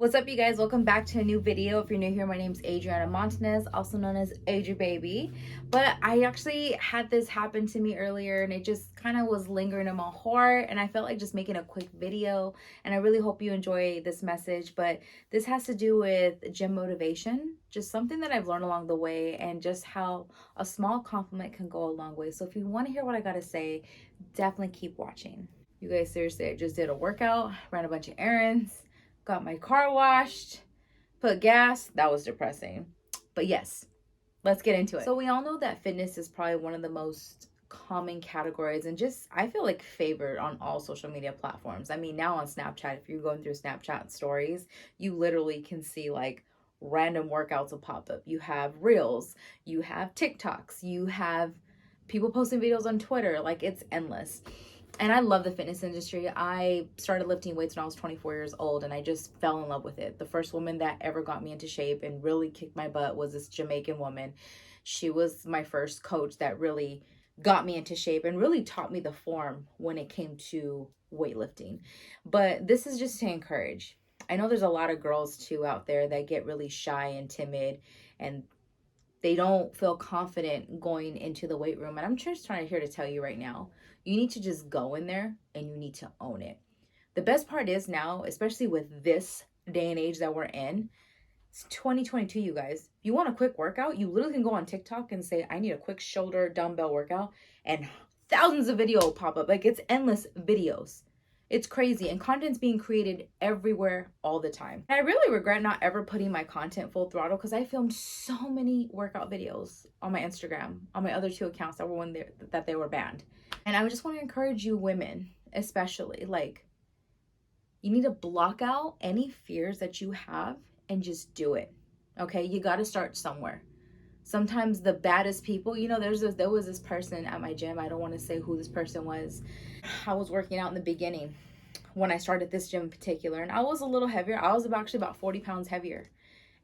What's up, you guys? Welcome back to a new video. If you're new here, my name's Adriana Montanez, also known as Adri Baby. But I actually had this happen to me earlier and it just kind of was lingering in my heart, and I felt like just making a quick video, and I really hope you enjoy this message. But this has to do with gym motivation, just something that I've learned along the way, and just how a small compliment can go a long way. So if you want to hear what I gotta say, definitely keep watching. You guys, seriously, I just did a workout, ran a bunch of errands, got my car washed, put gas. That was depressing. But yes, let's get into it. So we all know that fitness is probably one of the most common categories, and just I feel like favored on all social media platforms. I mean, now on Snapchat, if you're going through Snapchat stories, you literally can see like random workouts will pop up. You have reels, you have TikToks, you have people posting videos on Twitter. Like, it's endless. And I love the fitness industry. I started lifting weights when I was 24 years old, and I just fell in love with it. The first woman that ever got me into shape and really kicked my butt was this Jamaican woman. She was my first coach that really got me into shape and really taught me the form when it came to weightlifting. But this is just to encourage. I know there's a lot of girls too out there that get really shy and timid, and they don't feel confident going into the weight room. And I'm just trying to here to tell you right now, you need to just go in there and you need to own it. The best part is now, especially with this day and age that we're in, it's 2022, you guys. If you want a quick workout, you literally can go on TikTok and say, I need a quick shoulder dumbbell workout, and thousands of videos will pop up. Like, it's endless videos. It's crazy, and content's being created everywhere all the time. And I really regret not ever putting my content full throttle, because I filmed so many workout videos on my Instagram, on my other two accounts that they were banned. And I just want to encourage you women, especially, like, you need to block out any fears that you have and just do it. Okay? You got to start somewhere. Sometimes the baddest people, there was this person at my gym. I don't want to say who this person was. I was working out in the beginning when I started this gym in particular, and I was a little heavier. I was actually about 40 pounds heavier,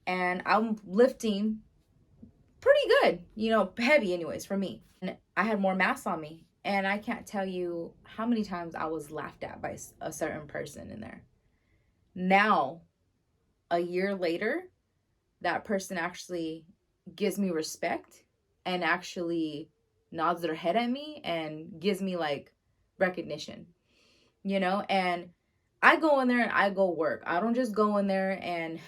and I'm lifting pretty good, heavy anyways for me. And I had more mass on me, and I can't tell you how many times I was laughed at by a certain person in there. Now, a year later, that person actually gives me respect and actually nods their head at me and gives me like recognition, and I go in there and I go work. I don't just go in there and,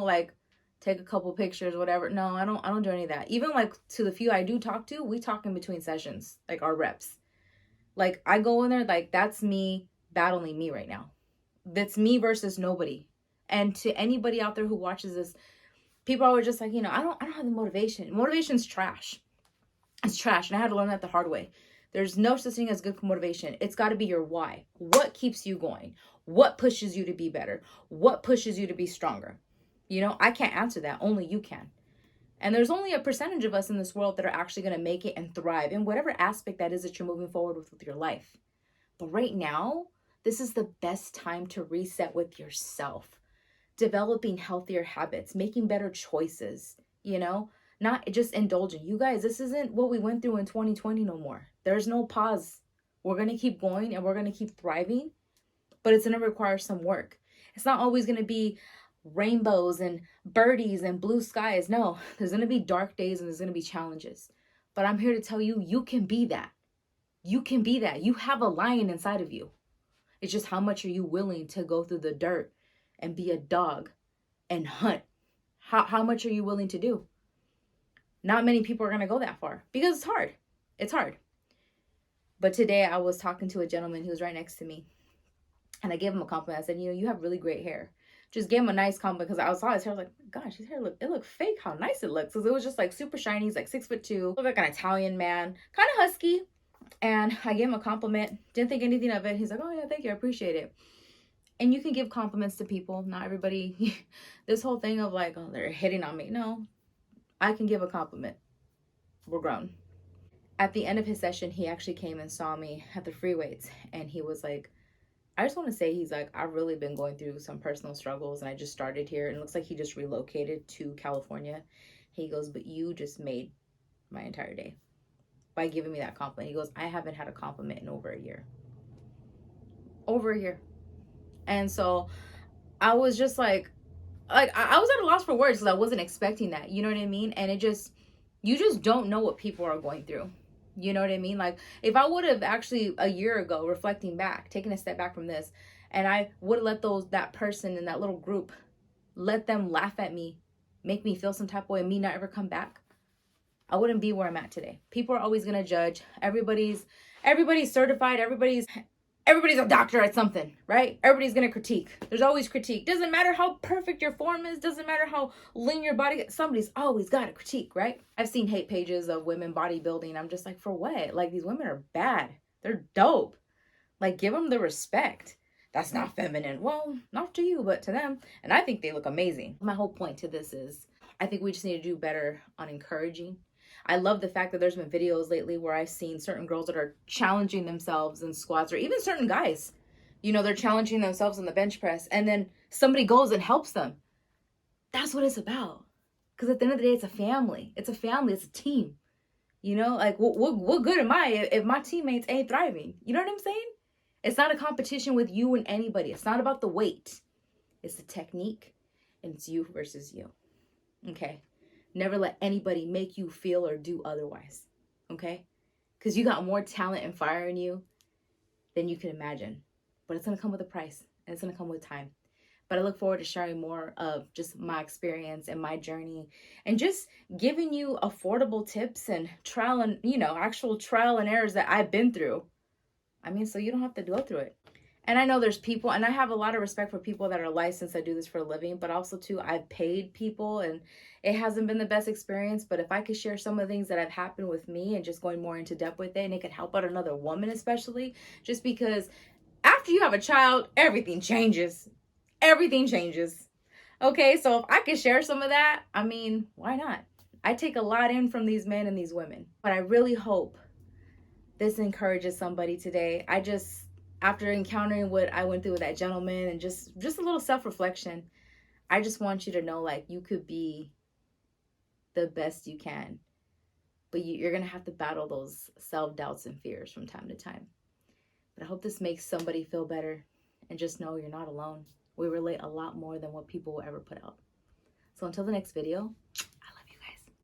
like take a couple pictures, whatever. No, I don't do any of that. Even like to the few I do talk to, we talk in between sessions, like our reps. Like, I go in there, like, that's me battling me right now. That's me versus nobody. And to anybody out there who watches this, people are just like, I don't have the motivation. Motivation's trash. It's trash. And I had to learn that the hard way. There's no such thing as good motivation. It's got to be your why. What keeps you going? What pushes you to be better? What pushes you to be stronger? I can't answer that. Only you can. And there's only a percentage of us in this world that are actually going to make it and thrive in whatever aspect that is that you're moving forward with your life. But right now, this is the best time to reset with yourself. Developing healthier habits, making better choices, not just indulging. You guys, this isn't what we went through in 2020 no more. There's no pause. We're going to keep going and we're going to keep thriving, but it's going to require some work. It's not always going to be rainbows and birdies and blue skies. No, there's going to be dark days and there's going to be challenges. But I'm here to tell you, you can be that. You can be that. You have a lion inside of you. It's just how much are you willing to go through the dirt and be a dog and hunt? How much are you willing to do? Not many people are going to go that far because it's hard. It's hard. But today I was talking to a gentleman who was right next to me, and I gave him a compliment. I said, you have really great hair. Just gave him a nice compliment because I saw his hair. I was like, gosh, his hair looked fake. How nice it looks. Because it was just like super shiny. He's like 6'2", looked like an Italian man, kind of husky. And I gave him a compliment. Didn't think anything of it. He's like, oh yeah, thank you. I appreciate it. And you can give compliments to people. Not everybody, this whole thing of like, oh, they're hitting on me. No, I can give a compliment. We're grown. At the end of his session, he actually came and saw me at the free weights. And he was like, I just want to say, he's like, I've really been going through some personal struggles and I just started here. And it looks like he just relocated to California. He goes, but you just made my entire day by giving me that compliment. He goes, I haven't had a compliment in over a year. Over a year. And so I was just I was at a loss for words because I wasn't expecting that. You know what I mean? And you just don't know what people are going through. You know what I mean? Like, if I would have actually a year ago, reflecting back, taking a step back from this, and I would have let that person in that little group, let them laugh at me, make me feel some type of way, and me not ever come back, I wouldn't be where I'm at today. People are always gonna judge. Everybody's certified. Everybody's a doctor at something, right? Everybody's gonna critique. There's always critique. Doesn't matter how perfect your form is. Doesn't matter how lean your body. Somebody's always got a critique, right? I've seen hate pages of women bodybuilding. I'm just like, for what? Like, these women are bad. They're dope. Like, give them the respect. That's not feminine. Well, not to you, but to them. And I think they look amazing. My whole point to this is, I think we just need to do better on encouraging. I love the fact that there's been videos lately where I've seen certain girls that are challenging themselves in squats, or even certain guys. You know, they're challenging themselves on the bench press, and then somebody goes and helps them. That's what it's about. Because at the end of the day, it's a family. It's a family. It's a team. You know, like, what good am I if my teammates ain't thriving? You know what I'm saying? It's not a competition with you and anybody. It's not about the weight. It's the technique, and it's you versus you. Okay? Never let anybody make you feel or do otherwise. Okay? Because you got more talent and fire in you than you can imagine. But it's going to come with a price, and it's going to come with time. But I look forward to sharing more of just my experience and my journey, and just giving you affordable tips and actual trial and errors that I've been through. I mean, so you don't have to go through it. And I know there's people, and I have a lot of respect for people that are licensed that do this for a living, but also too, I've paid people, and it hasn't been the best experience. But if I could share some of the things that have happened with me and just going more into depth with it, and it could help out another woman, especially, just because after you have a child, everything changes. Everything changes. Okay, so if I could share some of that, I mean, why not? I take a lot in from these men and these women, but I really hope this encourages somebody today. After encountering what I went through with that gentleman, and just a little self-reflection, I just want you to know, like, you could be the best you can, but you're going to have to battle those self-doubts and fears from time to time. But I hope this makes somebody feel better, and just know you're not alone. We relate a lot more than what people will ever put out. So until the next video,